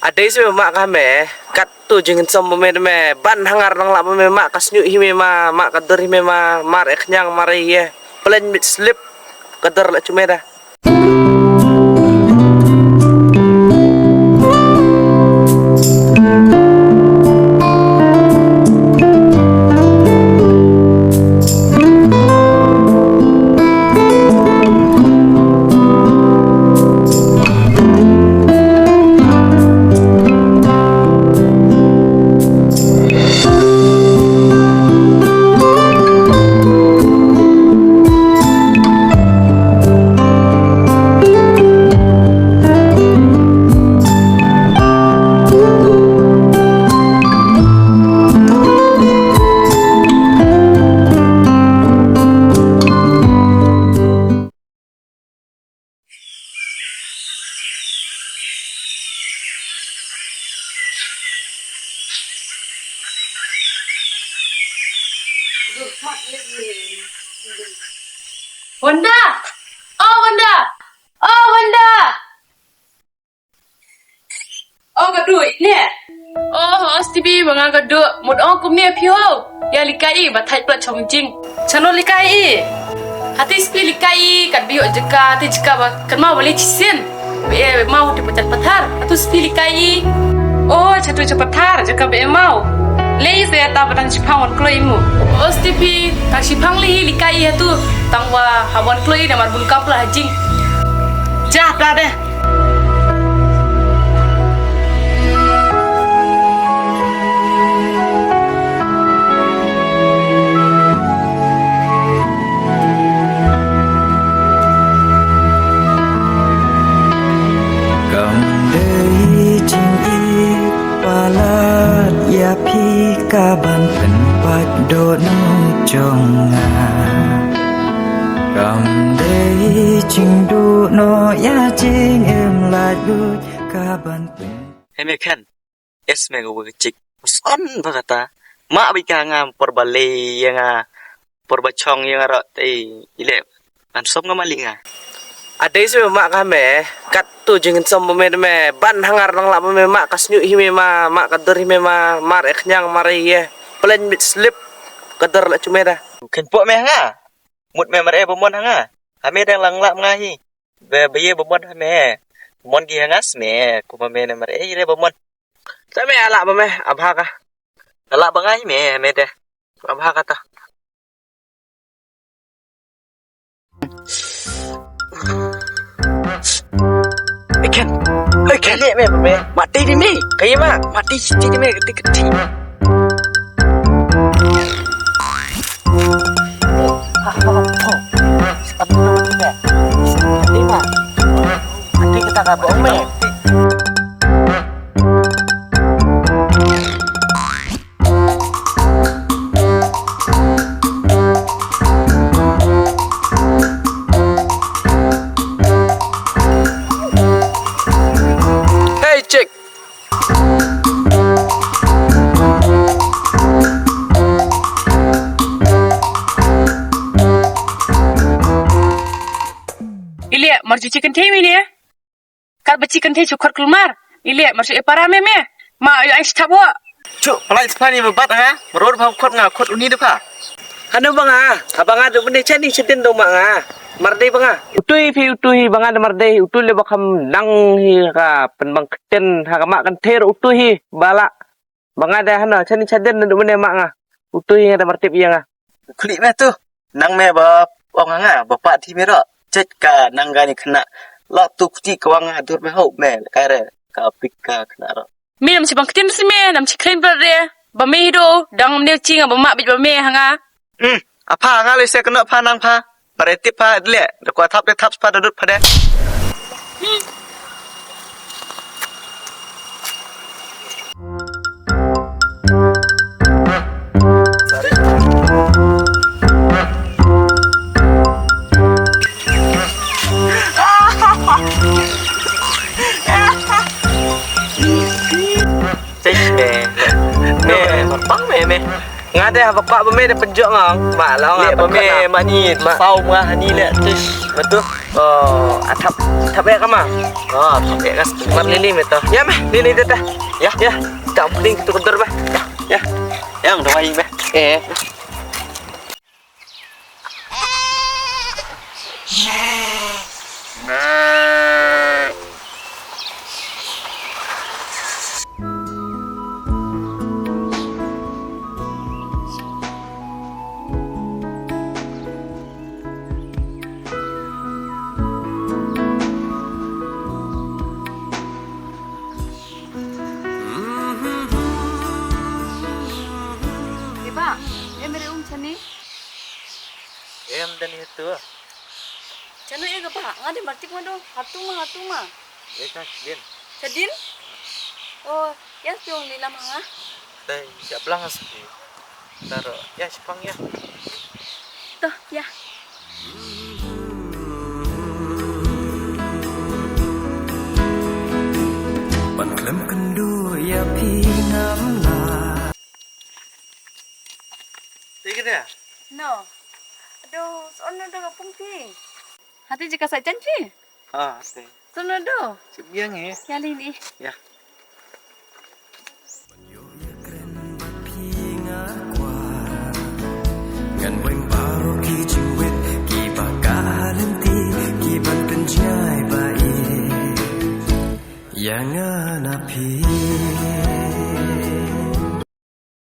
Ada isi mak kami kat tu jangan semua me ban hangar nang lap me mak kasnyu hi me mak kader hi me mar eknyang mari ye plan mit slip kader la cuma dah. Wanda! Oh, Wanda! Oh, Wanda! Oh, gaduh ini. Oh, hostibi mga gaduh. Mud oh kumni pio. Ya likai batai plat chongjing. Chano likai. Hati spi likai kat biyo jeka hati jeka ba kan mau beli cisin. Be mau dipecat patar. Atu spi likai. Oh, chatu cepatar jeka be mau. Lei saya tak pernah sipang wan kloi mu. Hostibi tak sipang likai itu tangwa hawan kloi namar bungkap lah jing. Jah dah deh. Kaban tempat dono jonga Kam dei ching du no ya ching em la du kaban Heme kan esme go cik son bagata ma bika ngam porbale yang porbachong yang ro te ile an som ngamali nga Ada isi mak kami kat tu jangan semua me ban hangar nang lap me mak kasnyu hi me mak kader hi me mar eknyang mari ye plan mit slip kader la cuma dah. ken po me nga mut me mare bomon nga ame dang lang lap nga hi be ye bomon me mon gi ngas me ku me ne mare ile bomon Tapi ala ba me abha ka. ala bangai me de abha kata Ikan ni me mati di me kaya ma mati siti di me keti mati kita ka bohong me Cek. Ilia marju chicken temi ni. Kal ba chicken temi chukar kulmar. Ilia marju eparame me. Ma ayo ais tabo. cuk pelai sepani bebat ha merod bang kot nga kot uni depa Ano ba nga? Abang ada benda cani sedin do mak nga. Marde ba nga? Utui bang ada marde utui le bakam nang hi ka penbang keten ha ka mak kan ter utui hi bala. Bang ada hana cani sedin do benda mak nga. Utui ada martip iya nga. klik me tu nang me ba ong nga bapak ti me ro cet ka nang gani kena la tu ti kawang adur me ho me kare ka pikka kena ro Mi nam si bang ketin si me nam si klaim berde. Ba me hido dang ne cing ba mak bit ba me hanga. apa nga le se kena pa nang pa pare tip pa le ko thap le thap pa dut pa de me Nga de bapak ba me de penjok ngong. Mak la nga ba me mani sau ma hani le Betul. Oh, atap ya kama. Oh, tapi kan Mar lini meto. Ya mah, lini dah. Ya, ya. Tak penting tu kantor bah. Ya. yang doain be. Eh. Pak, ya mere chani. Em dan itu. Chanu ya Pak, ngade martik mado. Hatu mah. Kan din. Sedin? Oh, ya piong lila manga. Dai siap lang as. Taro, ya sipang ya. Tuh, ya. Bạn klem kendu ya pi ngam la Tinggal ya. No. Aduh, sono do kapung pi. Hati jika sa janji. Ah, teh. Sono do. Siap yang ya. Ya lini. Ya.